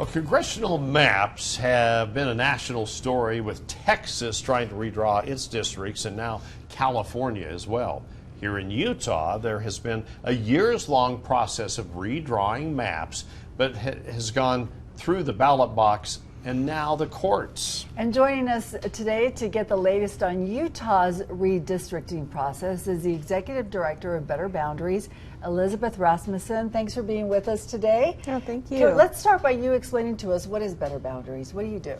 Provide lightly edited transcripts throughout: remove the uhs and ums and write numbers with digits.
Well, congressional maps have been a national story, with Texas trying to redraw its districts and now California as well. Here in Utah, there has been a years-long process of redrawing maps, but has gone through the ballot box and now the courts. And joining us today to get the latest on Utah's redistricting process is the Executive Director of Better Boundaries, Elizabeth Rasmussen. Thanks for being with us today. Oh, thank you. Let's start by you explaining to us, what is Better Boundaries? What do you do?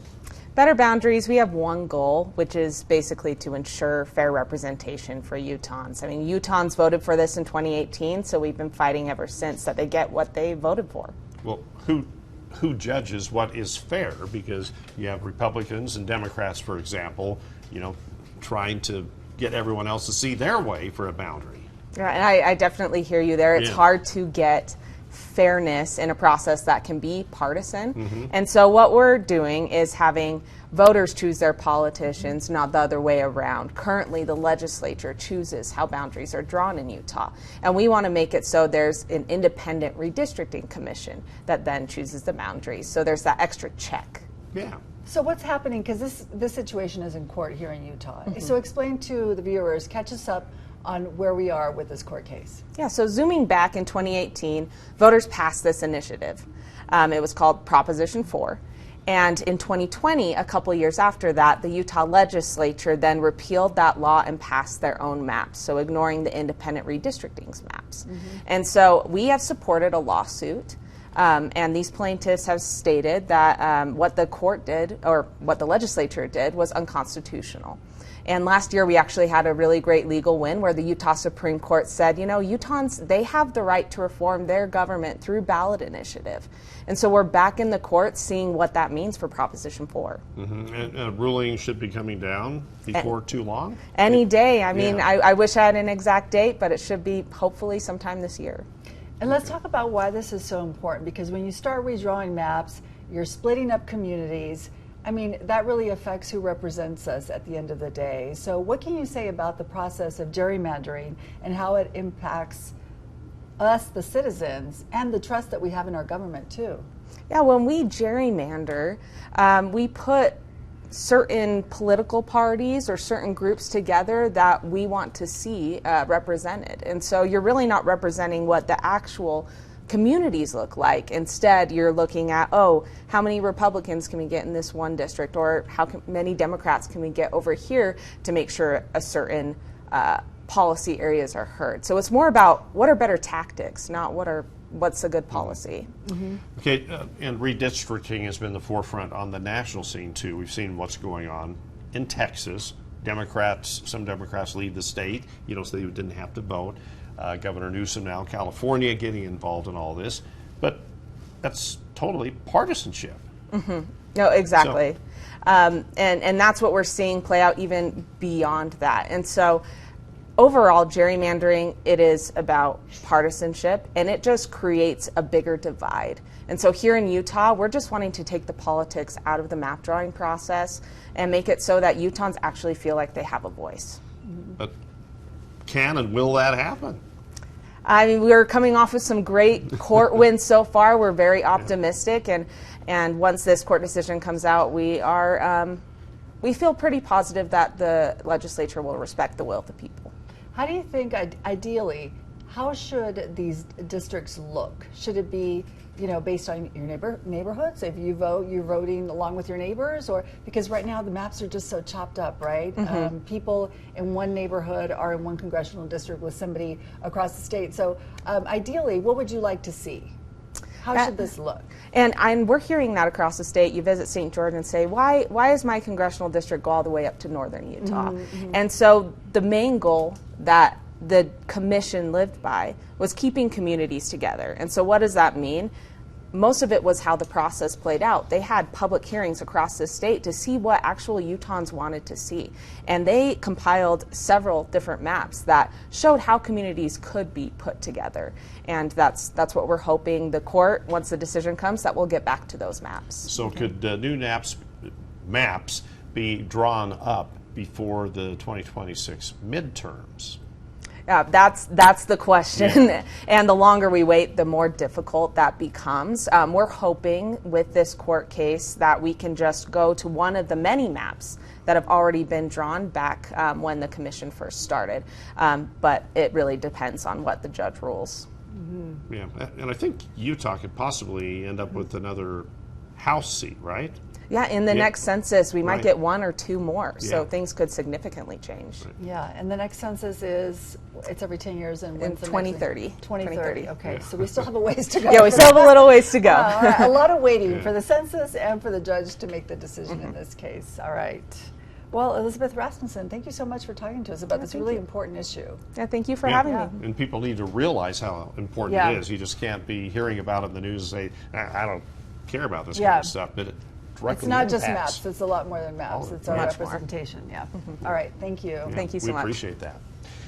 Better Boundaries, we have one goal, which is basically to ensure fair representation for Utahns. I mean, Utahns voted for this in 2018, so we've been fighting ever since that they get what they voted for. Well, who judges what is fair? Because you have Republicans and Democrats, for example, trying to get everyone else to see their way for a boundary. Yeah, and I definitely hear you there. It's hard to get fairness in a process that can be partisan. And so what we're doing is having voters choose their politicians, not the other way around. Currently, the legislature chooses how boundaries are drawn in Utah. And we want to make it so there's an independent redistricting commission that then chooses the boundaries. So there's that extra check. Yeah. So what's happening, because this situation is in court here in Utah. So explain to the viewers, catch us up on where we are with this court case. Yeah, so zooming back in 2018, voters passed this initiative. It was called Proposition 4. And in 2020, a couple years after that, the Utah legislature then repealed that law and passed their own maps, so ignoring the independent redistricting maps. And so we have supported a lawsuit, and these plaintiffs have stated that what the court did, or what the legislature did, was unconstitutional. And last year, we actually had a really great legal win where the Utah Supreme Court said, Utahns, they have the right to reform their government through ballot initiative. And so we're back in the courts seeing what that means for Proposition 4. And a ruling should be coming down before too long? Any day. I mean, I wish I had an exact date, but it should be hopefully sometime this year. And let's talk about why this is so important, because when you start redrawing maps, you're splitting up communities. I mean, that really affects who represents us at the end of the day. So what can you say about the process of gerrymandering and how it impacts us, the citizens, and the trust that we have in our government too? Yeah, when we gerrymander, we put certain political parties or certain groups together that we want to see represented. And so you're really not representing what the actual communities look like. Instead, you're looking at, how many Republicans can we get in this one district, or how many Democrats can we get over here to make sure a certain policy areas are heard. So it's more about what are better tactics, not what's a good policy. Okay, and redistricting has been the forefront on the national scene too. We've seen what's going on in Texas. Some Democrats lead the state, so they didn't have to vote. Governor Newsroom now, California, getting involved in all this, but that's totally partisanship. No, exactly. So, and that's what we're seeing play out even beyond that. And so overall, gerrymandering, it is about partisanship, and it just creates a bigger divide. And so here in Utah, we're just wanting to take the politics out of the map drawing process and make it so that Utahns actually feel like they have a voice. But can and will that happen? I mean, we're coming off of some great court wins so far. We're very optimistic, and once this court decision comes out, we feel pretty positive that the legislature will respect the will of the people. How do you think, ideally, how should these districts look? Should it be, based on your neighborhoods? If you vote, you're voting along with your neighbors, or because right now the maps are just so chopped up, right? People in one neighborhood are in one congressional district with somebody across the state. So ideally, what would you like to see? How should this look? And we're hearing that across the state. You visit St. George and say, why is my congressional district go all the way up to northern Utah? And so the main goal that the commission lived by was keeping communities together. And so what does that mean? Most of it was how the process played out. They had public hearings across the state to see what actual Utahns wanted to see. And they compiled several different maps that showed how communities could be put together. And that's what we're hoping the court, once the decision comes, that we'll get back to those maps. So could new maps be drawn up before the 2026 midterms? That's the question. Yeah. And the longer we wait, the more difficult that becomes. We're hoping with this court case that we can just go to one of the many maps that have already been drawn back when the commission first started. But it really depends on what the judge rules. Mm-hmm. Yeah, and I think Utah could possibly end up with another House seat, right? Yeah, in the next census, we might Right. get 1 or 2 more, so Yeah. things could significantly change. Right. Yeah, and the next census is, it's every 10 years, and when's the next one? 2030. 2030, okay, Yeah. so we still have a ways to go. Yeah, we for still have a that. little ways to go. All right, a lot of waiting Yeah. for the census and for the judge to make the decision in this case. All right. Well, Elizabeth Rasmussen, thank you so much for talking to us about this thank really you. important issue. Yeah, thank you for Yeah. having Yeah. me. And people need to realize how important Yeah. it is. You just can't be hearing about it in the news and say, I don't care about this Yeah. kind of stuff, but it directly It's not just impacts. maps, it's a lot more than maps. Oh, It's our much more. representation, yeah. All right, thank you. Yeah, Thank you so we much. appreciate that.